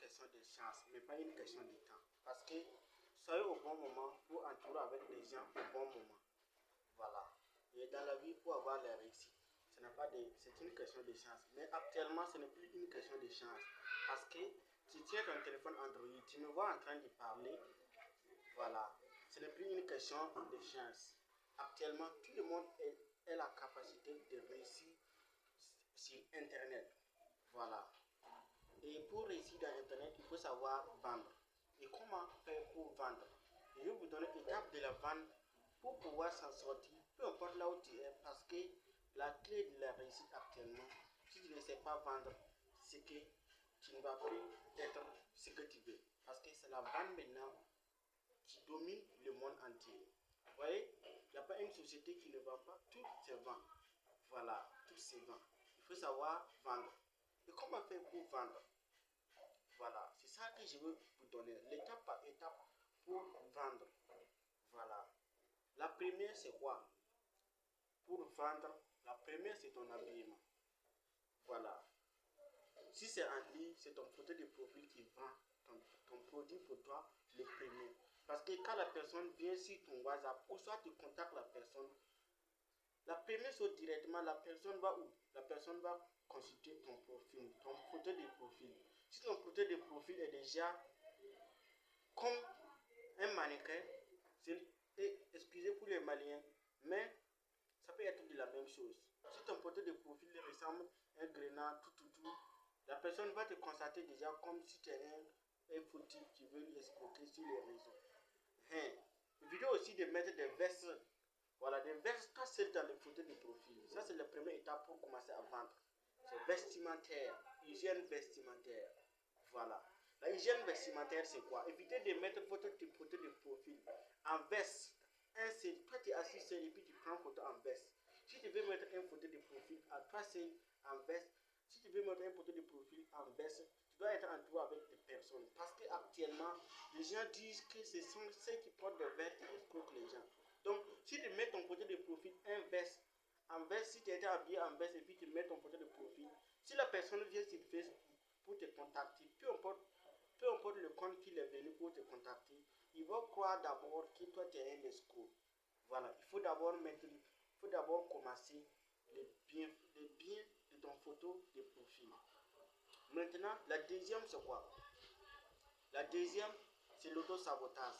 question de chance, mais pas une question de temps. Parce que soyez au bon moment pour entourer avec les gens au bon moment. Voilà. Et dans la vie, pour avoir la réussite, c'est une question de chance. Mais actuellement, ce n'est plus une question de chance. Parce que tu tiens ton téléphone Android, tu me vois en train de parler. Voilà. Ce n'est plus une question de chance. Actuellement, tout le monde a la capacité de réussir sur Internet. Voilà. Et pour réussir dans Internet, il faut savoir vendre. Et comment faire pour vendre? Je vais vous donner l'étape de la vente pour pouvoir s'en sortir, peu importe là où tu es, parce que la clé de la réussite actuellement, si tu ne sais pas vendre, c'est que tu ne vas plus être ce que tu veux. Parce que c'est la vente maintenant qui domine le monde entier. Vous voyez, il n'y a pas une société qui ne vend pas, tout se vend. Voilà, tout se vend. Il faut savoir vendre. Et comment faire pour vendre? Voilà, c'est ça que je veux vous donner, l'étape par étape pour vendre. Voilà. La première, c'est quoi? Pour vendre, la première, c'est ton habillement. Voilà. Si c'est en ligne, c'est ton photo de profil qui vend ton produit pour toi, le premier. Parce que quand la personne vient sur ton WhatsApp, ou soit tu contactes la personne, la première chose directement, la personne va où? La personne va consulter ton profil, ton photo de profil. Si ton photo de profil est déjà comme un mannequin, excusez pour les Maliens, mais ça peut être de la même chose. Si ton photo de profil ressemble à un grenade, tout, la personne va te constater déjà comme si tu es un foutu qui veut lui escroquer sur les réseaux. Il faut aussi de mettre des vestes. Voilà, des vestes cassées dans les photos de profil. Ça, c'est la première étape pour commencer à vendre. C'est vestimentaire, hygiène vestimentaire. Voilà. La hygiène vestimentaire, c'est quoi? Évitez de mettre votre photo de profil en veste. Toi, tu es assis seul et puis tu prends photo en veste. Si tu veux mettre une photo de profil à toi seul en veste, si tu veux mettre une photo de profil en veste, tu dois être entouré avec des personnes. Parce qu'actuellement, les gens disent que ce sont ceux qui portent des vestes qui escroquent les gens. Donc, si tu mets ton photo de profil en veste, si tu étais habillé en veste et puis tu mets ton photo de profil, si la personne vient sur Facebook pour te contacter, peu importe le compte qu'il est venu pour te contacter, il va croire d'abord que toi tu es un escroc. Voilà, il faut d'abord commencer les biens de ton photo de profil. Maintenant, la deuxième c'est quoi? La deuxième, c'est l'auto-sabotage.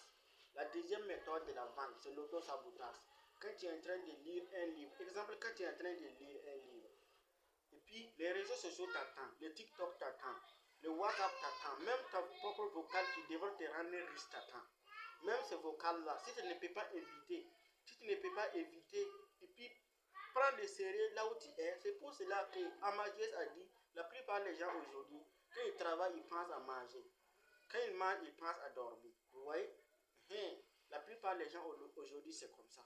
La deuxième méthode de la vente, c'est l'auto-sabotage. Quand tu es en train de lire un livre, exemple, quand tu es en train de lire un livre, et puis les réseaux sociaux t'attendent, le TikTok t'attend, le WhatsApp t'attend, même ta propre vocale qui devrait te rendre riche t'attend. Même ce vocal-là, si tu ne peux pas éviter, et puis prendre le sérieux là où tu es, c'est pour cela que Amadeus a dit, la plupart des gens aujourd'hui, quand ils travaillent, ils pensent à manger. Quand ils mangent, ils pensent à dormir. Vous voyez? La plupart des gens aujourd'hui, c'est comme ça.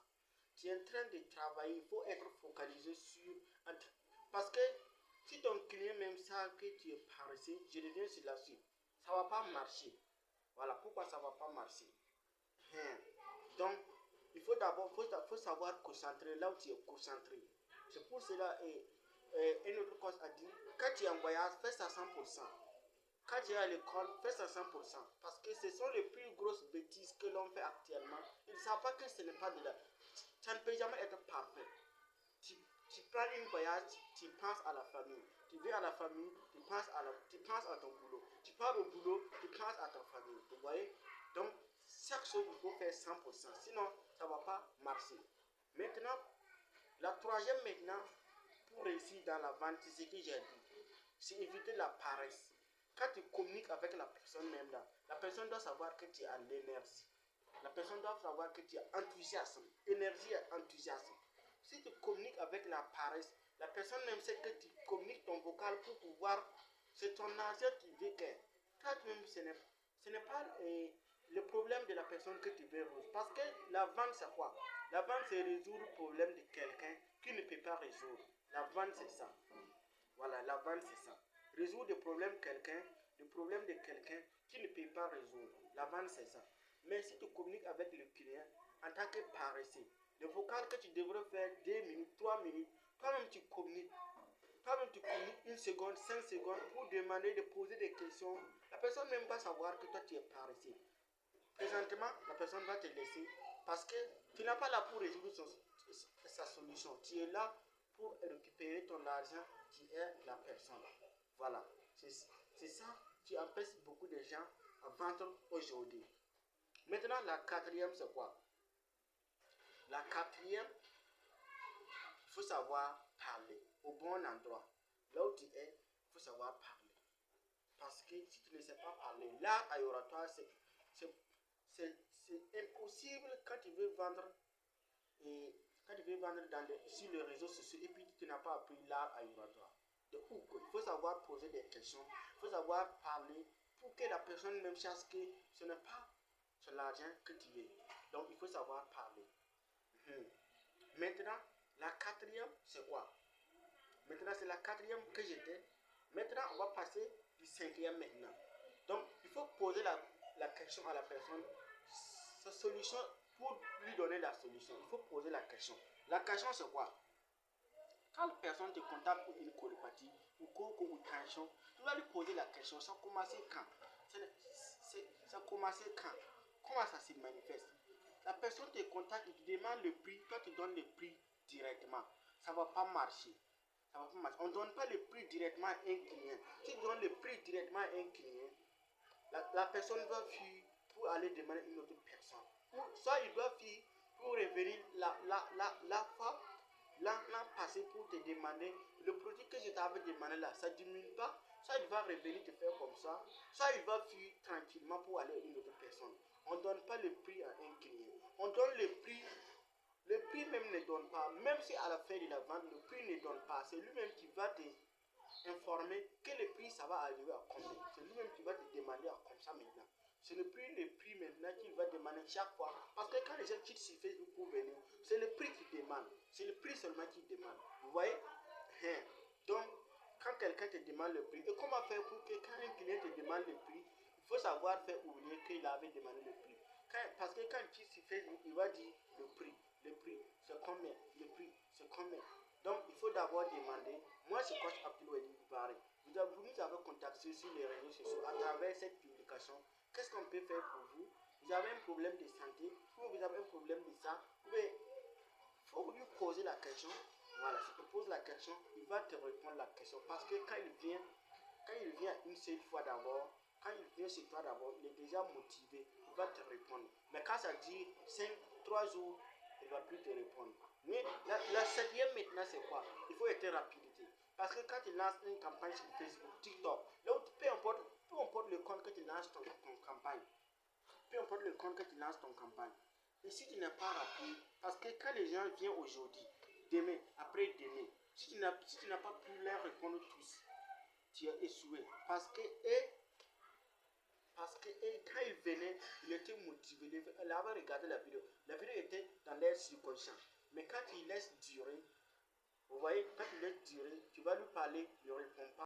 Tu es en train de travailler, il faut être focalisé sur... Parce que si ton client même sait que tu es paresseux, je reviens sur la suite. Ça ne va pas marcher. Voilà pourquoi ça ne va pas marcher. Donc, il faut d'abord faut savoir concentrer là où tu es concentré. C'est pour cela, un autre coach a dit, quand tu es en voyage, fais ça 100%. Quand tu es à l'école, fais ça 100%. Parce que ce sont les plus grosses bêtises que l'on fait actuellement. Ils ne savent pas que ce n'est pas de la... Ça ne peut jamais être parfait. Tu prends un voyage, tu penses à la famille. Tu viens à la famille, tu penses à ton boulot. Tu pars au boulot, tu penses à ta famille. Vous voyez? Donc, chaque chose, il faut faire 100%. Sinon, ça ne va pas marcher. Maintenant, la troisième maintenant, pour réussir dans la vente, c'est ce que j'ai dit. C'est éviter la paresse. Quand tu communiques avec la personne même là, la personne doit savoir que tu as l'énergie. La personne doit savoir que tu as enthousiasme. Énergie et enthousiasme. Si tu communiques avec la paresse, la personne même sait que tu communiques ton vocal pour pouvoir... C'est ton argent qui veut que... Toi-même, ce n'est pas le problème de la personne que tu veux résoudre. Parce que la vente, c'est quoi? La vente, c'est résoudre le problème de quelqu'un qui ne peut pas résoudre. La vente, c'est ça. Voilà, la vente, c'est ça. Résoudre le problème de quelqu'un qui ne peut pas résoudre. La vente, c'est ça. Mais si tu communiques avec le client en tant que paresseux, le vocal que tu devrais faire 2 minutes, 3 minutes, toi-même tu communiques. Toi-même, tu communiques 1 seconde, 5 secondes pour demander de poser des questions. La personne ne même pas savoir que toi, tu es paresseux. Présentement, la personne va te laisser parce que tu n'es pas là pour résoudre sa solution. Tu es là pour récupérer ton argent qui est la personne. Voilà. C'est ça qui empêche beaucoup de gens à vendre aujourd'hui. Maintenant, la quatrième, c'est quoi? La quatrième, il faut savoir parler au bon endroit. Là où tu es, il faut savoir parler. Parce que si tu ne sais pas parler, l'art à oratoire, c'est impossible quand tu veux vendre et quand tu veux vendre sur les réseaux sociaux et puis tu n'as pas appris l'art à oratoire. De où il faut savoir poser des questions, il faut savoir parler pour que la personne même sache que ce n'est pas sur l'argent que tu veux. Donc il faut savoir parler. Maintenant, la quatrième, c'est quoi? Maintenant, c'est la quatrième que j'étais. Maintenant, on va passer du cinquième maintenant. Donc, il faut poser la question à la personne, sa solution, pour lui donner la solution. Il faut poser la question. La question, c'est quoi? Quand la personne te contacte pour une colopathie, ou coco ou tension, tu vas lui poser la question. Ça a commencé quand? Ça a commencé quand? Comment ça se manifeste? La personne te contacte et te demande le prix, toi tu donnes le prix directement. Ça ne va pas marcher. On ne donne pas le prix directement à un client. Si tu donnes le prix directement à un client, la personne va fuir pour aller demander à une autre personne. Soit il doit fuir pour revenir la fois l'an passé pour te demander le produit que je t'avais demandé là, ça ne diminue pas. Soit il va revenir te faire comme ça, soit il va fuir tranquillement pour aller à une autre personne. On ne donne pas le prix à un client. On donne le prix. Le prix même ne donne pas, même si à la fin de la vente, le prix ne donne pas. C'est lui-même qui va te informer que le prix, ça va arriver à combien. C'est lui-même qui va te demander à comme ça maintenant. C'est le prix maintenant qu'il va demander chaque fois. Parce que quand les gens quittent sur Facebook pour venir, c'est le prix qu'ils demandent. C'est le prix seulement qu'ils demandent. Vous voyez? Donc, quand quelqu'un te demande le prix, et comment faire pour que quand un client te demande le prix, il faut savoir faire oublier qu'il avait demandé le prix. Parce que quand il quitte sur Facebook, il va dire le prix, c'est combien, le prix, c'est combien. Donc, il faut d'abord demander. Moi, c'est coach Abdul Barry. Vous nous avez contacté sur les réseaux sociaux à travers cette publication. Qu'est-ce qu'on peut faire pour vous? Vous avez un problème de santé, ou vous avez un problème de ça, mais il faut lui poser la question. Voilà, si tu poses la question, il va te répondre la question. Parce que quand il vient une seule fois d'abord, quand il vient chez toi d'abord, il est déjà motivé, il va te répondre. Mais quand ça dit 3 jours, il ne va plus te répondre. Mais la septième maintenant, c'est quoi? Il faut être rapidité. Parce que quand tu lances une campagne sur Facebook, TikTok, là où peu importe le compte que tu lances ton campagne, peu importe le compte que tu lances ton campagne, et si tu n'es pas rapide, parce que quand les gens viennent aujourd'hui, demain, après-demain, si tu n'as pas pu leur répondre tous, tu es échoué. Parce que quand il venait, il était motivé. Il avait regardé la vidéo. La vidéo était dans l'air subconscient. Mais quand il laisse durer, vous voyez, quand il laisse durer, tu vas lui parler, il ne répond pas.